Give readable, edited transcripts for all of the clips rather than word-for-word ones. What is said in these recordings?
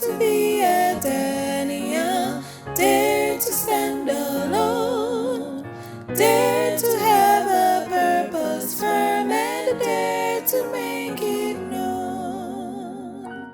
to be a Daniel, dare to stand alone, dare to have a purpose firm, and dare to make it known.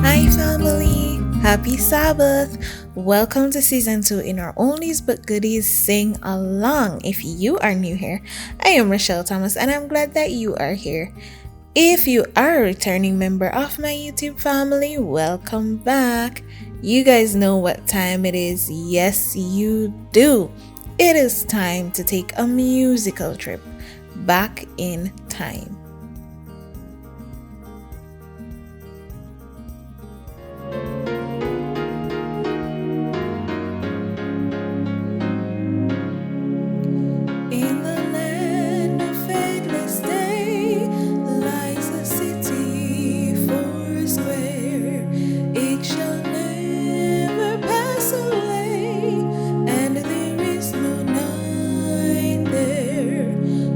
Hi family, happy Sabbath. Welcome to season 2 in our Oldies but Goodies Sing Along. If you are new here, I am Rochelle Thomas and I'm glad that you are here. If you are a returning member of my YouTube family, welcome back. You guys know what time it is. Yes, you do. It is time to take a musical trip back in time. In the land of faithless day lies a city foursquare. It shall never pass away, and there is no night there.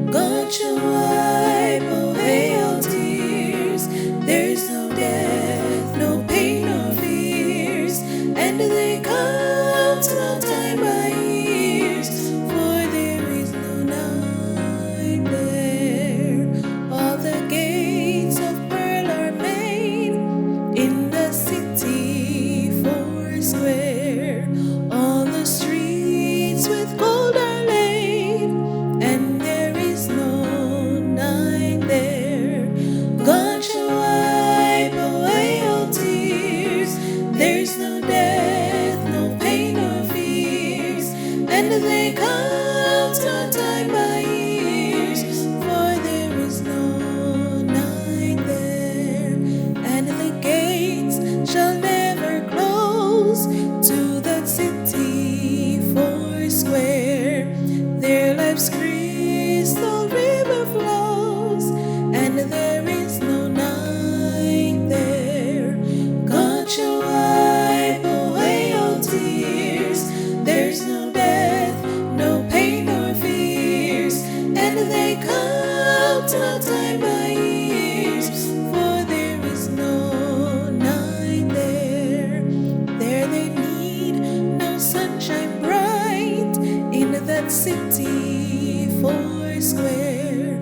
God shall wipe away all tears. There's no death, no pain, no fears, and they count no time by years, for there is no night there. All the gates of pearl are made in the city foursquare. All the streets with gold are laid, and there is no night there. God shall wipe away all tears. There's no death, no pain or fears, and they count no time by years, for there is no night there. And the gates shall never close to that city foursquare. Their life's crystal river flows, and there is no night there. God shall wipe away all tears. There's no death, no pain or fears, and they count no time by years, for there is no night there. There they need no sunshine bright in that city foursquare,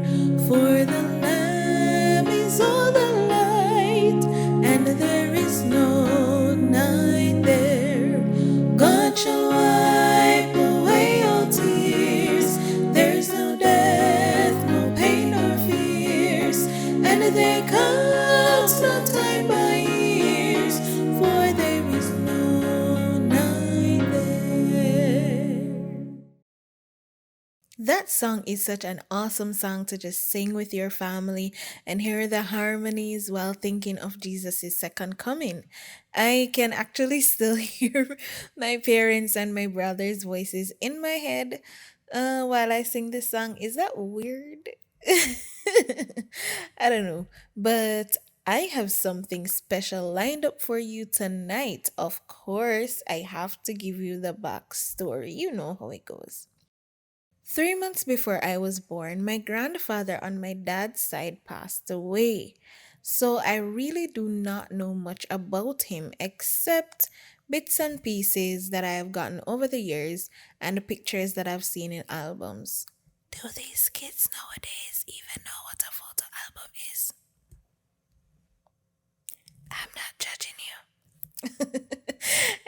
for the Lamb is all the light, and there is no night there. God shall wipe away all tears. There's no death, no pain or fears, and they count no time by years, for there is no night there. That song is such an awesome song to just sing with your family and hear the harmonies while thinking of Jesus' second coming. I can actually still hear my parents and my brother's voices in my head while I sing this song. Is that weird? I don't know. But I have something special lined up for you tonight. Of course, I have to give you the backstory. You know how it goes. 3 months before I was born, my grandfather on my dad's side passed away. So I really do not know much about him except bits and pieces that I have gotten over the years and the pictures that I've seen in albums. Do these kids nowadays even know what a photo album is? I'm not judging you.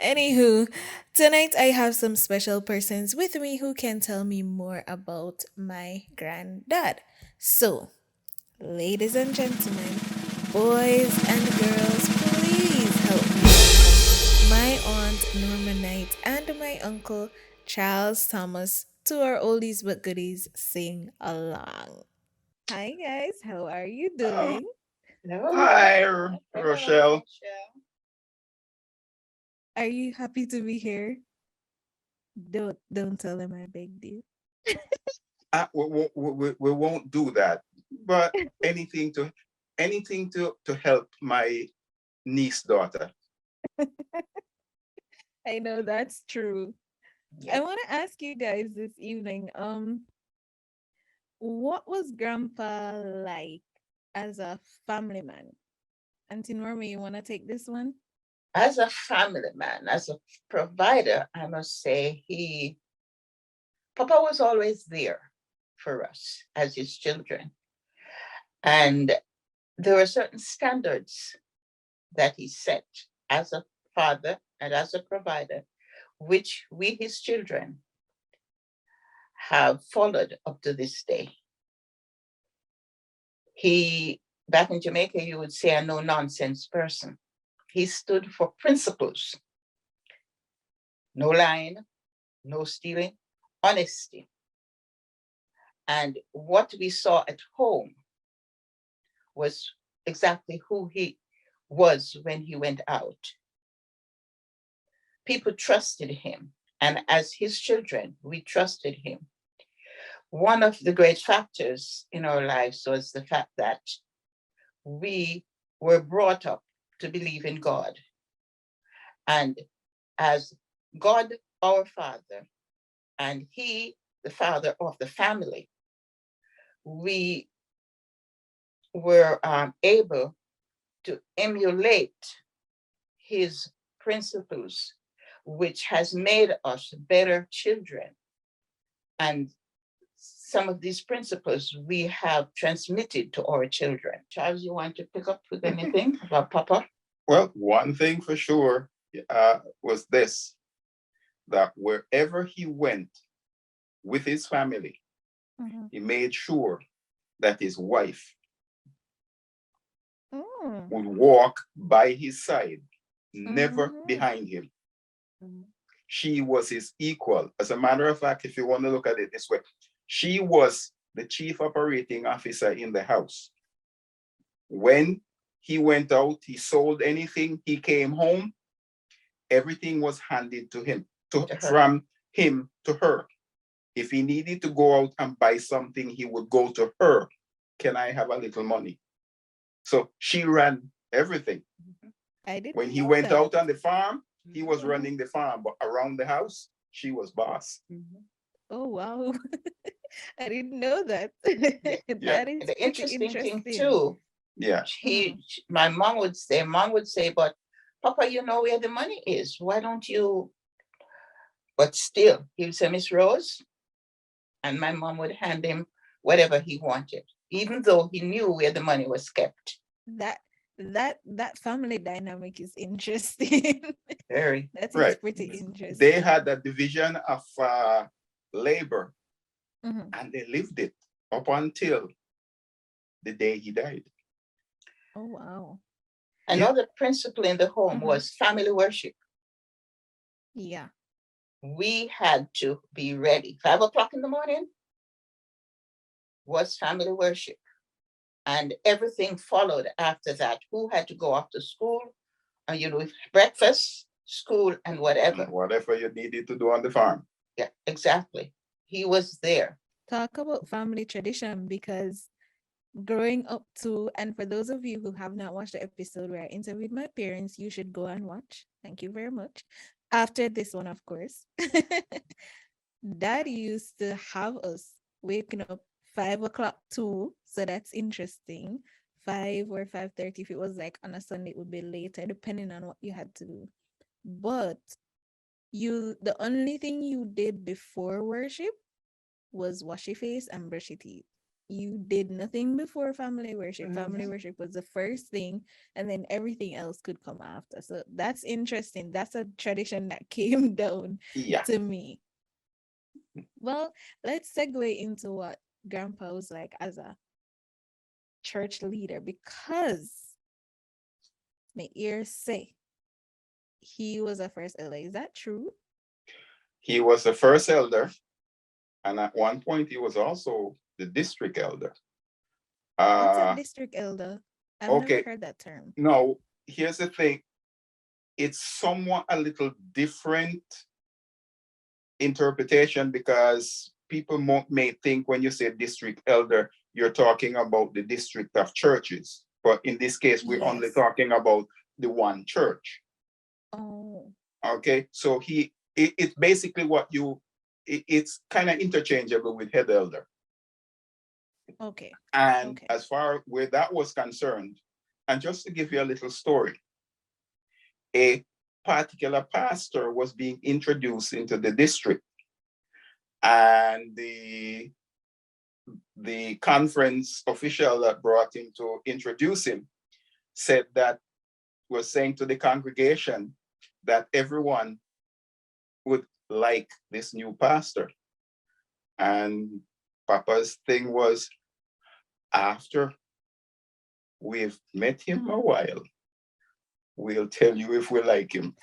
Anywho, tonight I have some special persons with me who can tell me more about my granddad. So, ladies and gentlemen, boys and girls, please help me welcome my aunt Norma Knight and my uncle Charles Thomas to our Oldies but Goodies sing along. Hi guys, how are you Oh, doing? No. hi, Rochelle. Are you happy to be here? Don't tell them I begged you. We won't do that, but anything to anything to help my niece daughter. I know that's true. I Yeah. want to ask you guys this evening, what was Grandpa like as a family man? Auntie Norma, you want to take this one? As a family man, as a provider, I must say Papa was always there for us as his children. And there were certain standards that he set as a father and as a provider, which we, his children, have followed up to this day. He, back in Jamaica, you would say a no nonsense person. He stood for principles, no lying, no stealing, honesty. And what we saw at home was exactly who he was when he went out. People trusted him. And as his children, we trusted him. One of the great factors in our lives was the fact that we were brought up to believe in God. And as God, our Father, and He, the Father of the family, we were able to emulate His principles, which has made us better children. And some of these principles we have transmitted to our children. Charles, you want to pick up with anything about Papa? Well, one thing for sure was this: that wherever he went with his family, Mhm. he made sure that his wife Mm. would walk by his side, never Mhm. behind him. She was his equal. As a matter of fact, if you want to look at it this way, she was the chief operating officer in the house. When he went out, he sold anything, he came home, everything was handed to him, from him to her. If he needed to go out and buy something, he would go to her. Can I have a little money? So she ran everything. I When didn't he know went that. out on the farm, he was running the farm, but around the house, she was boss. Oh wow. I didn't know that. Yeah. That is The pretty interesting thing interesting. too, Yeah. he, my mom would say, but Papa, you know where the money is. Why don't you? But still, he would say, Miss Rose, and my mom would hand him whatever he wanted, even though he knew where the money was kept. That that family dynamic is interesting. Very. That is Right. pretty They interesting. had a division of labor Mhm. and they lived it up until the day he died. Oh wow. Yeah. Another principle in the home Mhm. was family worship. Yeah. We had to be ready. 5 o'clock in the morning was family worship. And everything followed after that. Who had to go off to school, breakfast, school, and whatever. Whatever you needed to do on the farm. Yeah, exactly. He was there. Talk about family tradition because growing up too. And for those of you who have not watched the episode where I interviewed my parents, you should go and watch. Thank you very much. After this one, of course. Dad used to have us waking up 5 o'clock too. So that's interesting. 5 or 5:30. If it was like on a Sunday, it would be later, depending on what you had to do. But the only thing you did before worship was wash your face and brush your teeth. You did nothing before family worship. Family worship was the first thing, and then everything else could come after. So that's interesting. That's a tradition that came down Yeah. to me. Well, let's segue into what Grandpa was like as a church leader, because my ears say he was a first elder. Is that true? He was the first elder, and at one point he was also the district elder. What's a district elder? I've never Okay. heard that term. No, here's the thing. It's somewhat a little different interpretation, because people may think when you say district elder, you're talking about the district of churches. But in this case, we're only Yes. talking about the one church. Oh, Okay, so it's basically it's kind of interchangeable with head elder. okay. And Okay. as far where that was concerned, and just to give you a little story, a particular pastor was being introduced into the district, and the conference official that brought him to introduce him was saying to the congregation that everyone would like this new pastor. And Papa's thing was, after we've met him a while, we'll tell you if we like him.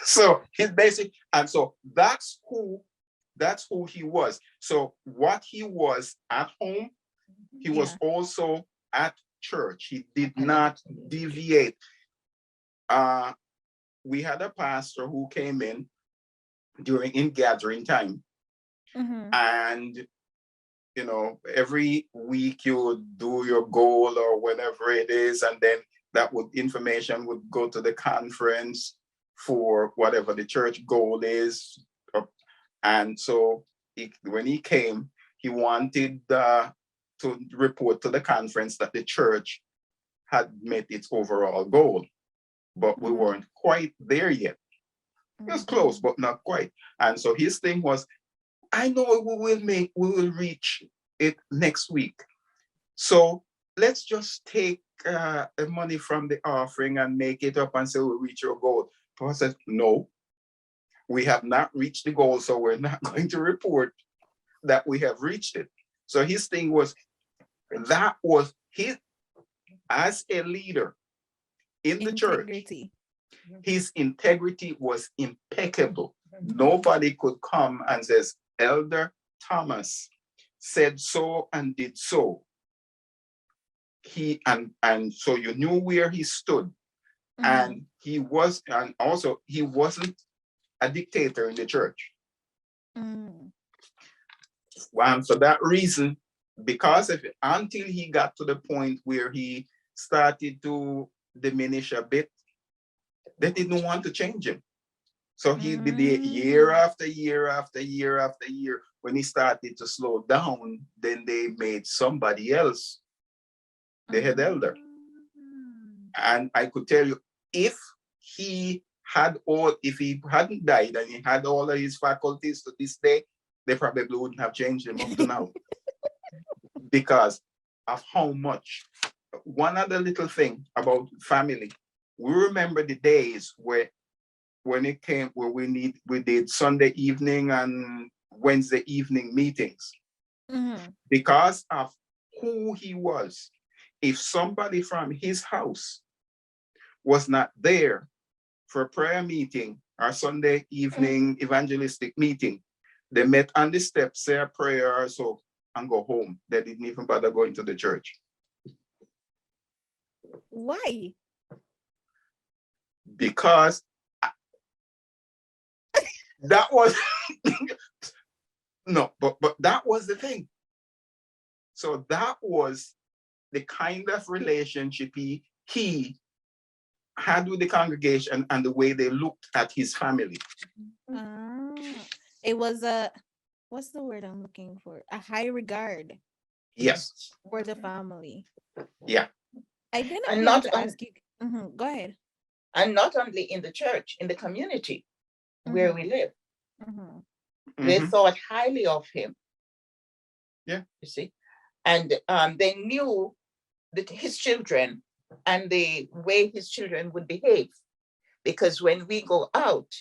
So he's basic, and so that's who he was. So what he was at home, he was also at church. He did not deviate. We had a pastor who came in in gathering time, and every week you would do your goal or whatever it is, and then information would go to the conference for whatever the church goal is. And so when he came, he wanted to report to the conference that the church had met its overall goal, but we weren't quite there yet. It was close, but not quite. And so his thing was, I know we will reach it next week. So let's just take the money from the offering and make it up and say we'll reach your goal. Paul said, no, we have not reached the goal, so we're not going to report that we have reached it. So his thing was, that was as a leader in the church, his integrity was impeccable. Nobody could come and says, Elder Thomas said so and did so. And so you knew where he stood. And he wasn't a dictator in the church. And for that reason, because of it, until he got to the point where he started to diminish a bit, they didn't want to change him. So he'd be there year after year after year after year. When he started to slow down, then they made somebody else the head elder. And I could tell you, if he hadn't died and he had all of his faculties to this day, they probably wouldn't have changed him up to now. Because of how much. One other little thing about family, we remember the days where we did Sunday evening and Wednesday evening meetings. Because of who he was. If somebody from his house was not there for a prayer meeting or Sunday evening evangelistic meeting, they met on the steps, say a prayer or so, and go home. They didn't even bother going to the church. Why? Because that was no, but that was the thing. So that was the kind of relationship he had with the congregation and the way they looked at his family. It was what's the word I'm looking for? A high regard Yes. for the family. Yeah. I didn't And plan not to ask you. Go ahead. And not only in the church, in the community where we live. They thought highly of him. Yeah. You see? And they knew that his children and the way his children would behave. Because when we go out,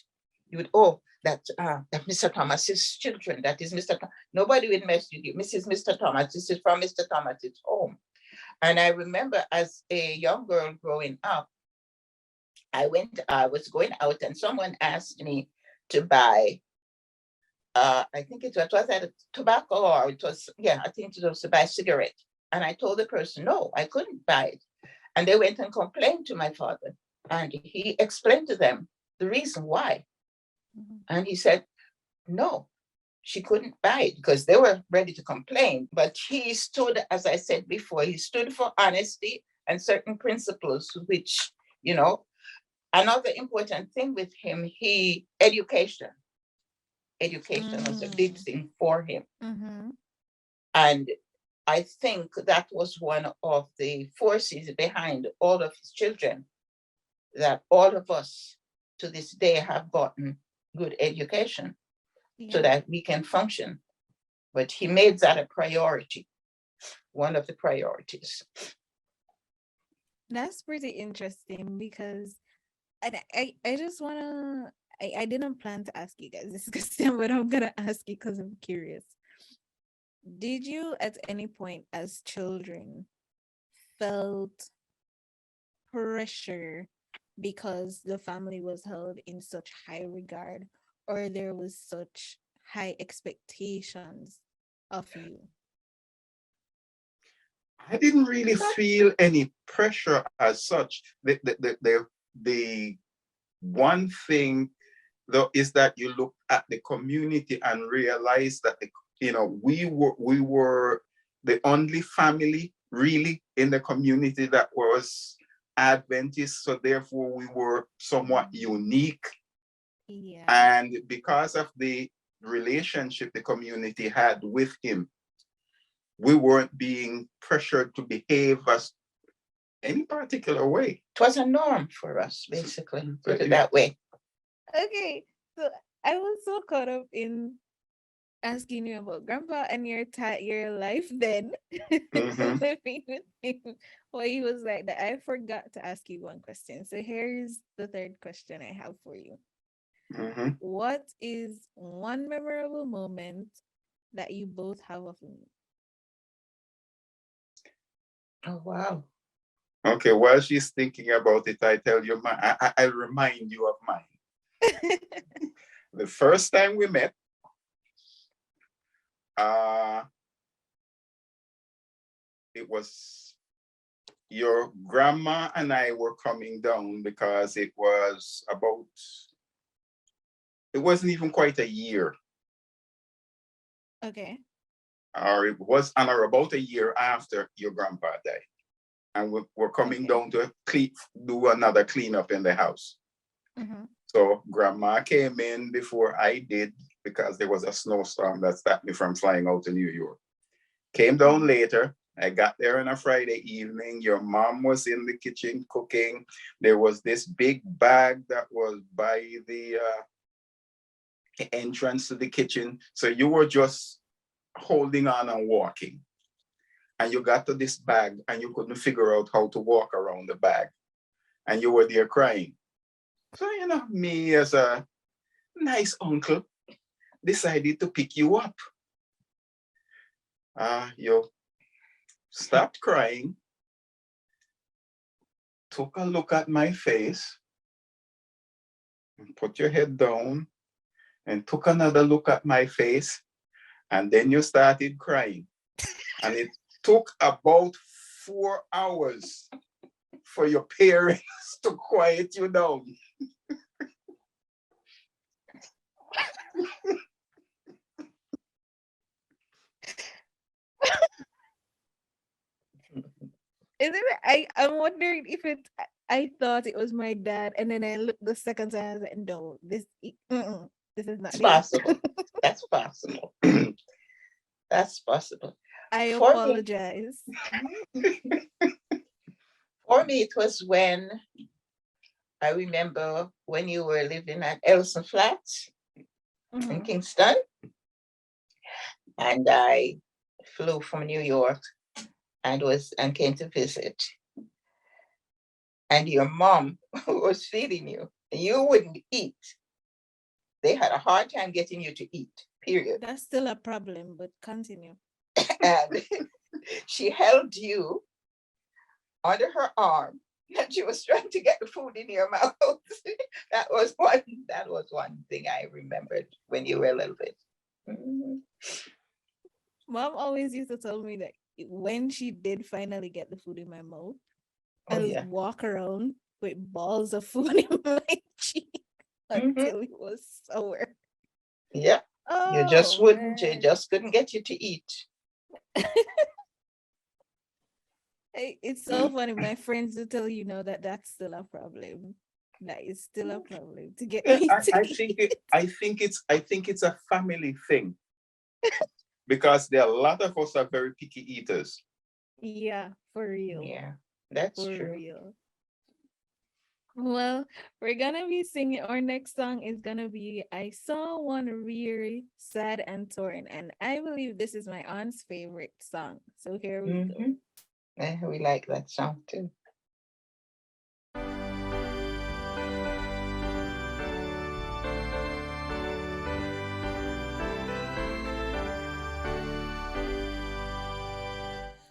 you would, that Mr. Thomas's children, that is Mr. Nobody would mess with you. Mr. Thomas, this is from Mr. Thomas's home. And I remember as a young girl growing up, I was going out and someone asked me to buy, I think it was either tobacco or it was, I think it was to buy a cigarette. And I told the person, no, I couldn't buy it. And they went and complained to my father. And he explained to them the reason why. And he said, no, she couldn't buy it because they were ready to complain. But he stood, as I said before, he stood for honesty and certain principles, which, another important thing with him, education was a big thing for him. And I think that was one of the forces behind all of his children, that all of us to this day have gotten good education so that we can function. But he made that a priority, one of the priorities. That's pretty interesting because I just want to, I didn't plan to ask you guys this question, but I'm going to ask you because I'm curious. Did you at any point as children felt pressure because the family was held in such high regard, or there was such high expectations of you? I didn't really feel any pressure as such. The one thing though is that you look at the community and realize that we were the only family really in the community that was Adventist, so therefore we were somewhat unique. Yeah. And because of the relationship the community had with him, we weren't being pressured to behave as any particular way. It was a norm for us, basically, put it that way. Okay, so I was so caught up in asking you about Grandpa and your life then. What he was like that I forgot to ask you one question. So here's the third question I have for you. What is one memorable moment that you both have of him? Oh, wow. Okay, while she's thinking about it, I tell you, I'll remind you of mine. The first time we met, it was your grandma and I were coming down because it wasn't even quite a year. Okay. Or it was about a year after your grandpa died. And we're coming down to do another cleanup in the house. So grandma came in before I did because there was a snowstorm that stopped me from flying out to New York. Came down later. I got there on a Friday evening. Your mom was in the kitchen cooking. There was this big bag that was by the entrance to the kitchen. So you were just holding on and walking. And you got to this bag and you couldn't figure out how to walk around the bag. And you were there crying. So, me as a nice uncle decided to pick you up. You stopped crying, took a look at my face, and put your head down, and took another look at my face, and then you started crying. And it took about 4 hours for your parents to quiet you down. Isn't it? I'm wondering if I thought it was my dad, and then I looked the second time. I was like, no, this is not It's him. possible. That's possible. That's possible. I For me, apologize. for me, it was when I remember when you were living at Ellison Flats in Mhm. Kingston, and I flew from New York and came to visit, and your mom was feeding you, and you wouldn't eat. They had a hard time getting you to eat. Period. That's still a problem, but continue. And she held you under her arm, and she was trying to get the food in your mouth. that was one. That was one thing I remembered when you were a little bit. Mhm. Mom always used to tell me that when she did finally get the food in my mouth, Oh I'll yeah. walk around with balls of food in my cheek Mhm. until it was sour. Yeah. You just Oh wouldn't. You man. just couldn't get you to eat. It's so funny. My friends will tell you know that that's still a problem. That is still a problem to get Yeah, me I, to I eat. think it, I think it's a family thing because there are a lot of us are very picky eaters. Yeah, for real. Yeah, that's For true. real. Well, we're gonna be singing. Our next song is gonna be I Saw One Really Sad and Torn. And I believe this is my aunt's favorite song. So here we go. Mm-hmm. We like that song too.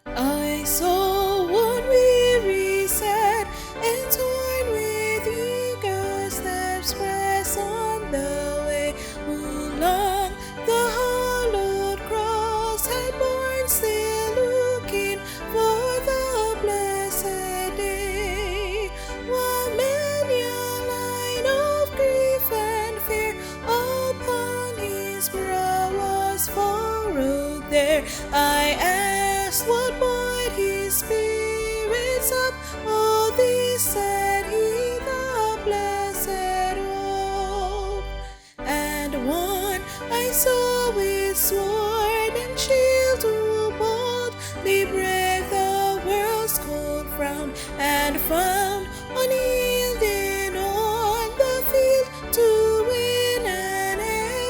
I saw one weary, sad, and torn with eager steps press on the way, who long the hollowed cross had borne, still looking for the blessed day, while many a line of grief and fear upon his brow was furrowed there. I asked what buoyed his spirits up. Oh, this said he, the blessed hope. And one I saw with sword and shield to boldly brave the world's cold frown, and found unyielding on the field to win an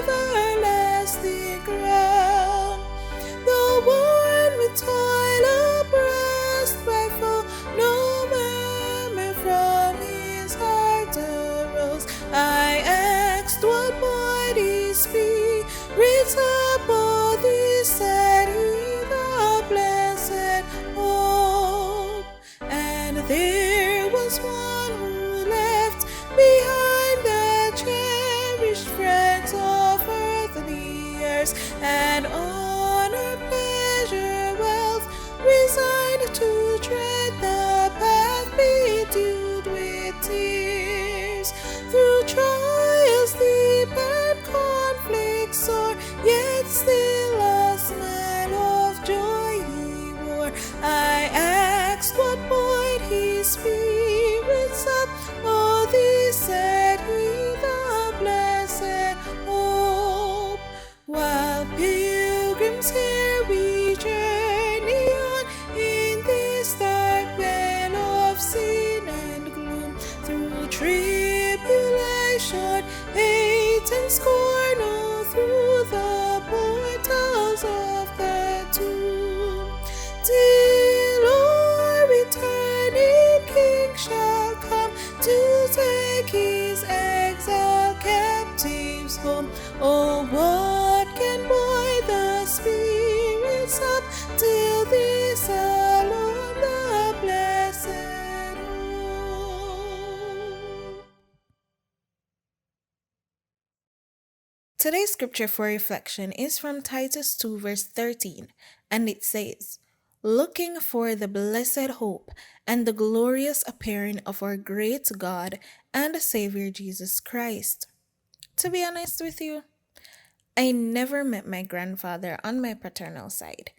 everlasting crown. The one with toil oppressed by foe, no murmur from his heart arose. I asked what buoyed his spirits up, oh, this said he, the blessed hope. And there was one who left behind the cherished friends of earthly years, and honor, pleasure, wealth, resigned to tread the path bedewed with tears. Through trials deep and conflicts sore, yet still a smile of joy he wore. I asked what buoyed his spirits up. Oh, this said he, the blessed hope. While pilgrims here we journey on in this dark vale of sin and gloom, through tribulation, hate and scorn, oh, through the portals of the tomb, till our returning King shall come to take his exiled captives home. Oh, what can buoy the spirits up till this alone the blessed hope? Today's scripture for reflection is from Titus 2, verse 13, and it says, looking for the blessed hope and the glorious appearing of our great God and Savior Jesus Christ. To be honest with you, I never met my grandfather on my paternal side.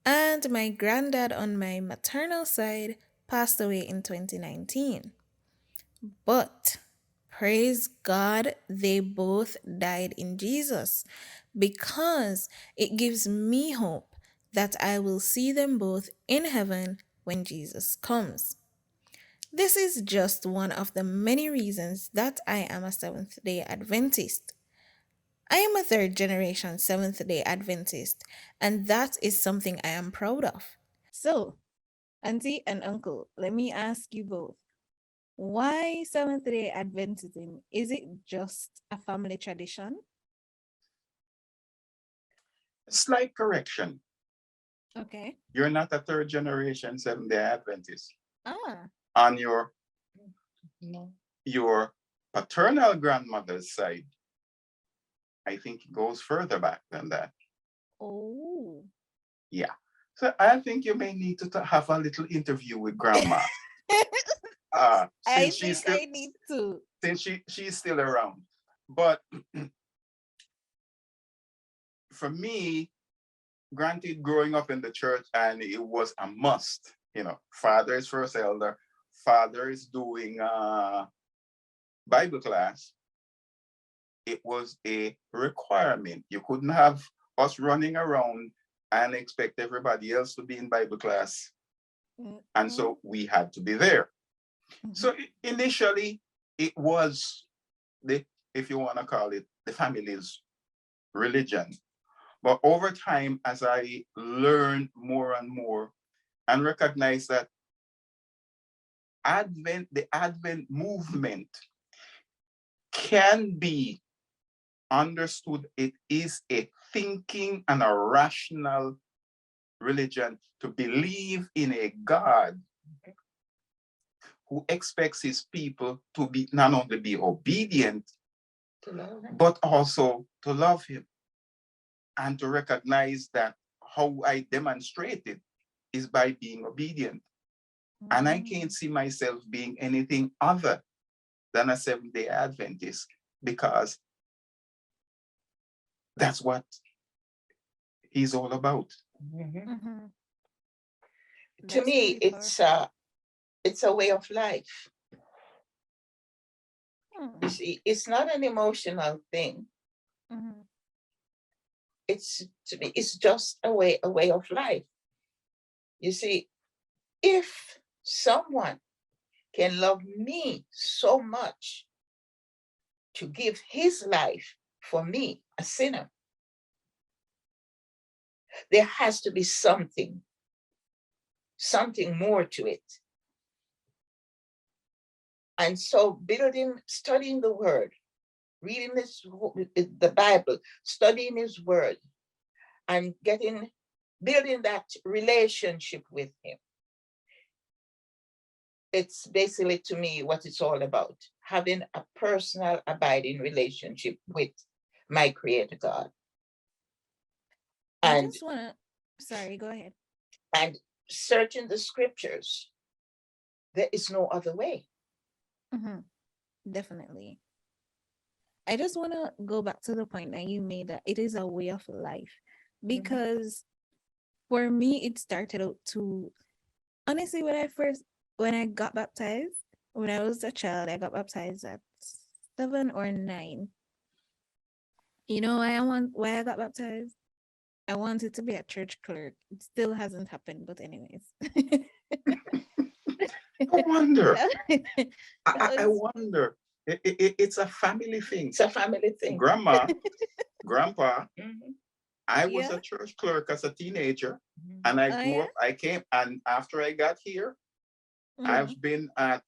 And my granddad on my maternal side passed away in 2019. But praise God, they both died in Jesus because it gives me hope that I will see them both in heaven when Jesus comes. This is just one of the many reasons that I am a Seventh day Adventist. I am a third generation Seventh day Adventist, and that is something I am proud of. So, Auntie and Uncle, let me ask you both, why Seventh day Adventism? Is it just a family tradition? Slight correction. Okay. You're not a third generation Seventh-day Adventist. Ah, On your No. paternal grandmother's side, I think it goes further back than that. oh. Yeah. So I think you may need to have a little interview with grandma. I Since she's think still I need to. since she's still around. But for me, granted, growing up in the church, and it was a must. Father is first elder, father is doing Bible class. It was a requirement. You couldn't have us running around and expect everybody else to be in Bible class. And so we had to be there. So initially, it was if you want to call it, the family's religion. But over time, as I learned more and more and recognized that the Advent movement can be understood, it is a thinking and a rational religion to believe in a God who expects his people to be not only be obedient, but also to love him, and to recognize that how I demonstrate it is by being obedient. And I can't see myself being anything other than a Seventh-day Adventist, because that's what he's all about. Mm-hmm. To me, it's a way of life. You see, it's not an emotional thing. To me, it's just a way of life. You see, if someone can love me so much to give his life for me, a sinner, there has to be something more to it. And so studying the word, reading the Bible, studying his word, and building that relationship with him. It's basically, to me, what it's all about, having a personal, abiding relationship with my Creator God. I just want to, sorry, go ahead. And searching the scriptures, there is no other way. Definitely. I just want to go back to the point that you made, that it is a way of life, because for me, it started out to, honestly, when I got baptized, when I was a child, I got baptized at 7 or 9. You know why I got baptized? I wanted to be a church clerk. It still hasn't happened, but anyways. I wonder. I wonder. It's a family thing. It's a family thing. Grandma, grandpa, I was a church clerk as a teenager, and I grew up. I came, and after I got here, I've been at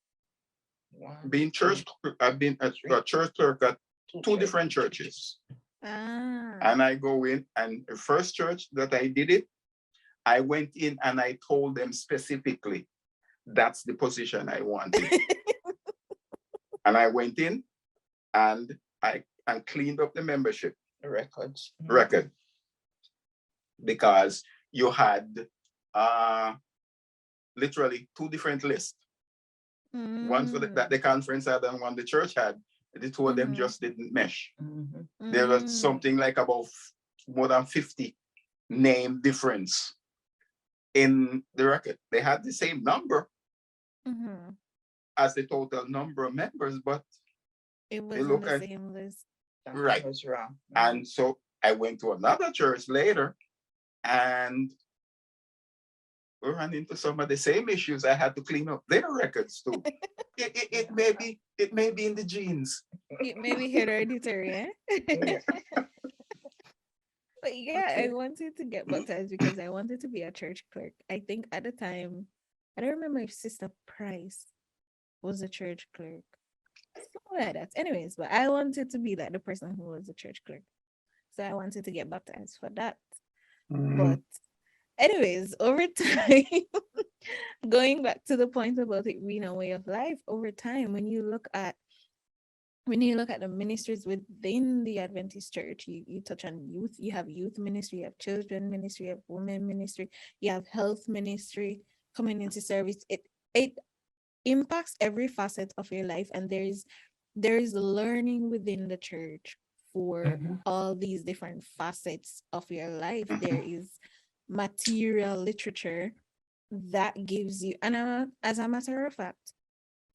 church. I've been a church clerk at two different churches. And I go in, and the first church that I did it, I went in and I told them specifically, that's the position I wanted. And I went in and I cleaned up the membership record, because you had literally two different lists. One for that the conference had and one the church had. The two of them just didn't mesh. There was something like about more than 50 name difference. in the record. They had the same number Mm-hmm. as the total number of members, but It they wasn't look the at same list. Something right. was wrong. And so I went to another church later, and we ran into some of the same issues. I had to clean up their records too. It may be in the genes. It may be hereditary, eh? Yeah. But yeah, I Okay. wanted to get baptized because I wanted to be a church clerk. I think at the time, I don't remember if Sister Price was a church clerk. Something like that. Anyways, but I wanted to be like the person who was a church clerk. So I wanted to get baptized for that. But anyways, over time, going back to the point about it being a way of life, over time, when you look at the ministries within the Adventist church, you touch on youth, you have youth ministry, you have children ministry, you have women ministry, you have health ministry, community service. It impacts every facet of your life, and there is learning within the church for Mhm. all these different facets of your life. There is material literature that gives you, and as a matter of fact,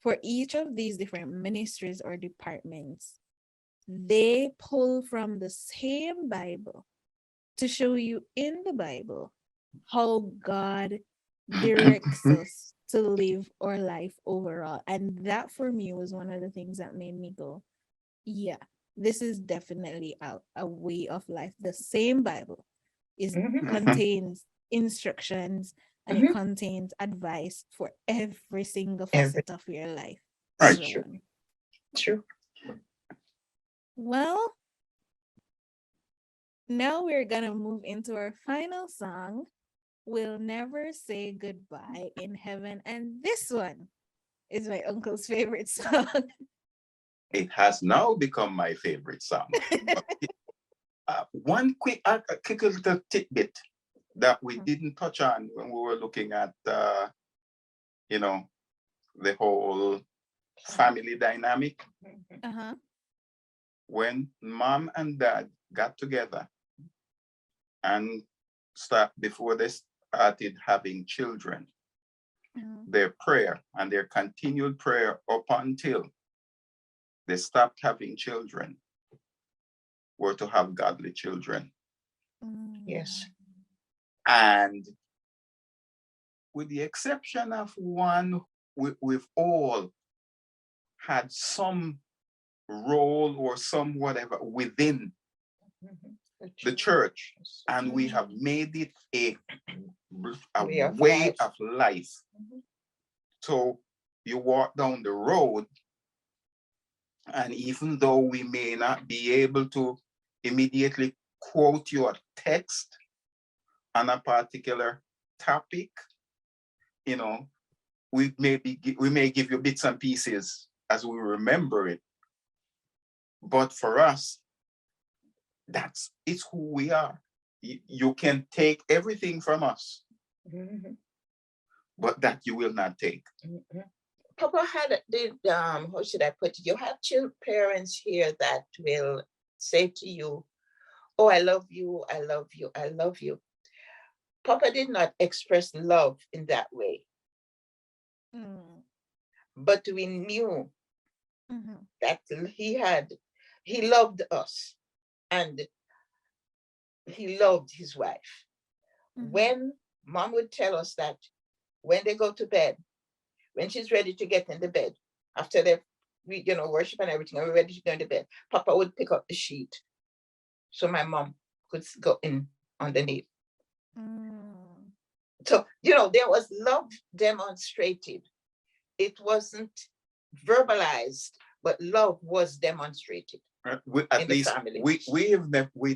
for each of these different ministries or departments, they pull from the same Bible to show you in the Bible how God directs us to live our life overall. And that for me was one of the things that made me go, yeah, this is definitely a way of life. The same Bible contains instructions and it Mhm. contains advice for every single Every facet of your life. Right. true. Everyone. True. Well, now we're gonna move into our final song. We'll never say goodbye in heaven. And this one is my uncle's favorite song. It has now become my favorite song. One quick little tidbit that we didn't touch on when we were looking at, you know, the whole family dynamic. Uh-huh. When mom and dad got together and before they started having children, Uh-huh. their prayer and their continued prayer up until they stopped having children were to have godly children. Yes. And with the exception of one, we've all had some role or some whatever within the church, and we have made it a way of life. So you walk down the road, and even though we may not be able to immediately quote your text on a particular topic, you know, we may give you bits and pieces as we remember it. But for us, it's who we are. You can take everything from us, but that you will not take. Papa did how should I put it? You have parents here that will say to you, "Oh, I love you, I love you, I love you." Papa did not express love in that way, but we knew that he loved us and he loved his wife. When mom would tell us that when they go to bed, when she's ready to get in the bed, after they worship and everything, and we're ready to go into bed, Papa would pick up the sheet so my mom could go in underneath. So, there was love demonstrated. It wasn't verbalized, but love was demonstrated. At least we've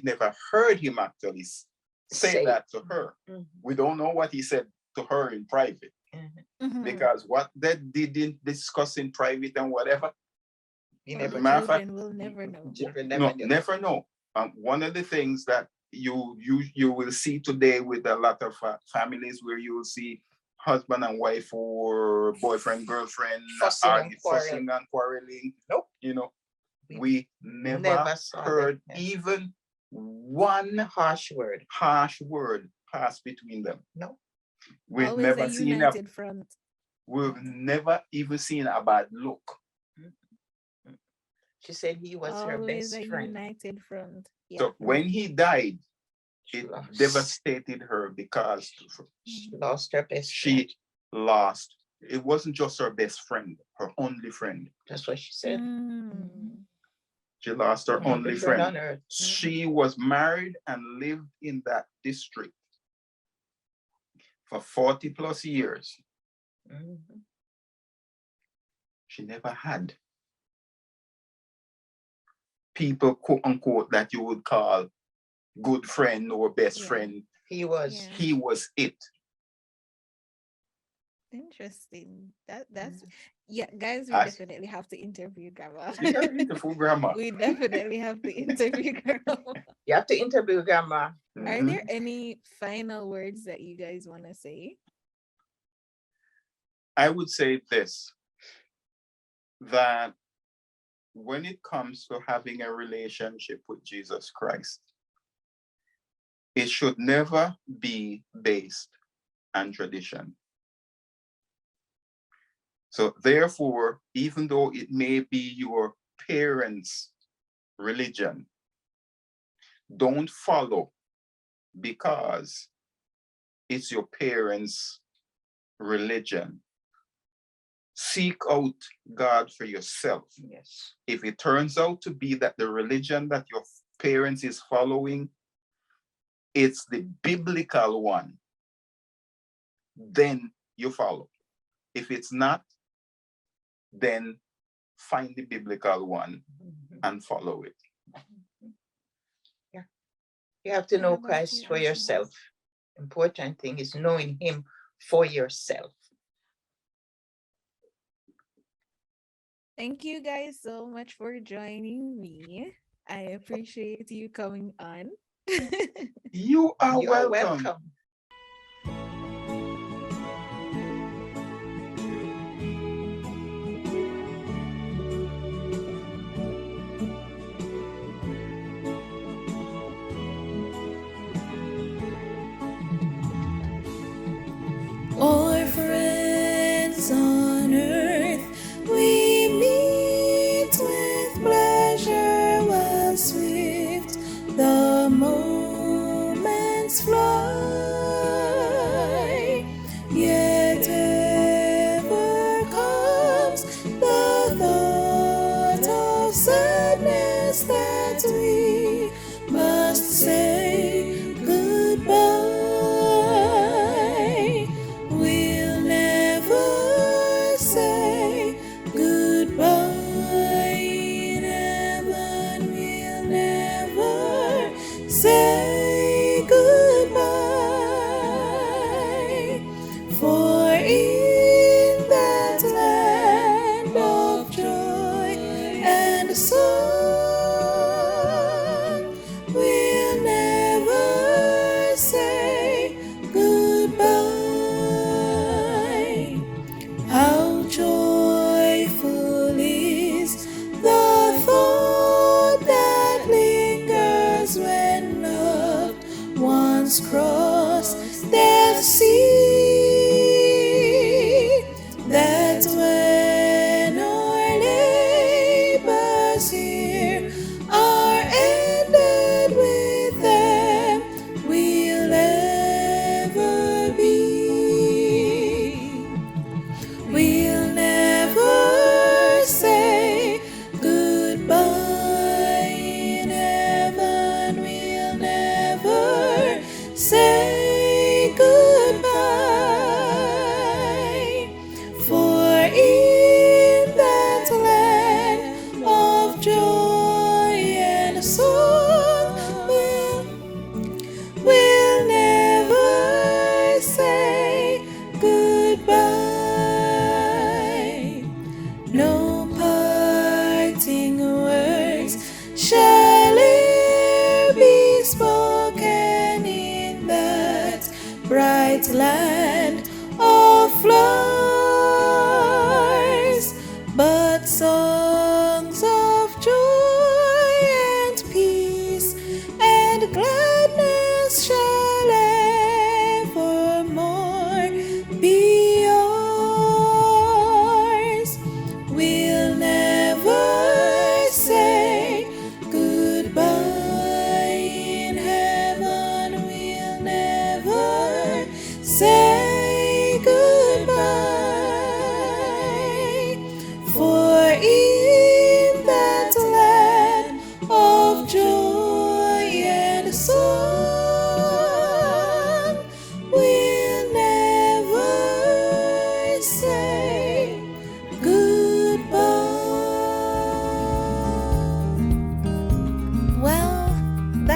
never heard him actually say that to her. We don't know what he said to her in private, because what they didn't discuss in private and whatever, children will never know. Never know. One of the things that you will see today with a lot of families, where you will see husband and wife or boyfriend, girlfriend fussing and quarreling. Nope. We never heard even one harsh word pass between them. No. We've Always never a seen united front. we've never even seen a bad look. She said he was her Always best a friend. united front. Yeah. So when he died, She it lost. devastated her because She lost her best she friend. lost. It wasn't just her best friend, her only friend. That's what she said. Mm. She lost her only friend on friend. earth. She was married and lived in that district for 40 plus years. Mhm. She never had people, quote unquote, that you would call good friend or best Yeah. friend. He was. Yeah. He was it. Interesting. That's yeah, guys, we I- definitely have to interview Grandma. Yeah, beautiful grandma. We definitely have to interview Grandma. You have to interview Grandma. Are Mhm. there any final words that you guys want to say? I would say this, that when it comes to having a relationship with Jesus Christ, it should never be based on tradition. So therefore, even though it may be your parents' religion, don't follow because it's your parents' religion. Seek out God for yourself. Yes. If it turns out to be that the religion that your parents is following, it's the biblical one, then you follow. If it's not, then find the biblical one and follow it. Yeah. You have to What know about Christ you, for Angela? yourself. Important thing is knowing him for yourself. Thank you guys so much for joining me. I appreciate you coming on. You are You're welcome. welcome. Our friends on earth, we meet with pleasure while swift the moments fly. Yet ever comes the thought of sadness that we must say goodbye. We'll never say goodbye in heaven. We'll never say goodbye. For in that land of joy and song, we'll never say goodbye. How joyful is the thought that lingers when loved ones cross death's sea. That's when our labors here are ended, with them we'll ever be. We'll never say goodbye in heaven. We'll never say goodbye. For in that land of joy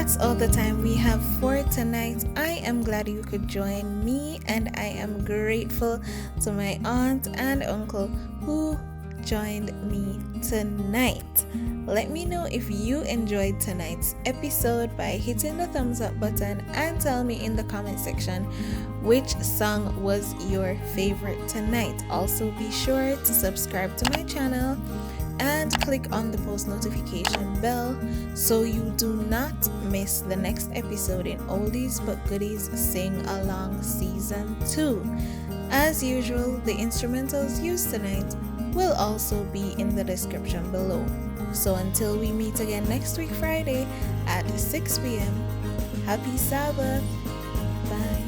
that's all the time we have for tonight. I am glad you could join me, and I am grateful to my aunt and uncle who joined me tonight. Let me know if you enjoyed tonight's episode by hitting the thumbs up button and tell me in the comment section which song was your favorite tonight. Also, be sure to subscribe to my channel and click on the post notification bell so you do not miss the next episode in Oldies but Goodies Sing Along Season 2. As usual, the instrumentals used tonight will also be in the description below. So until we meet again next week Friday at 6 p.m., happy Sabbath. Bye.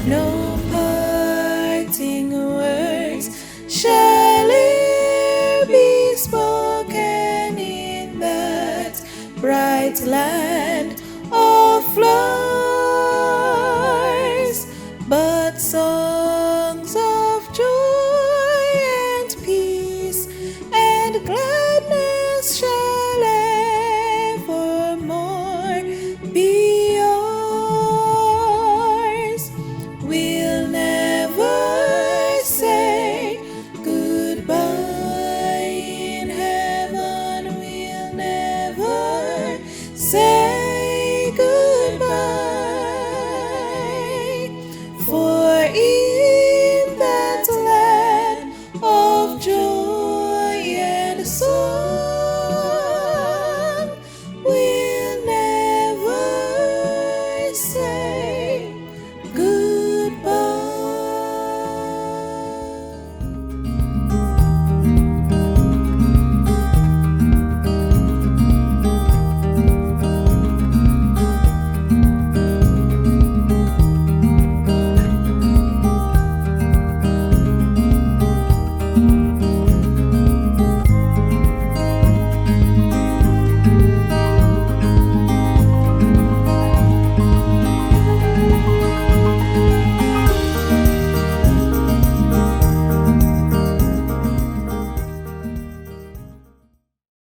No parting words shall e'er be spoken in that bright land of flowers, but songs of joy and peace and gladness shall evermore be yours. We'll never say goodbye in heaven. We'll never say goodbye.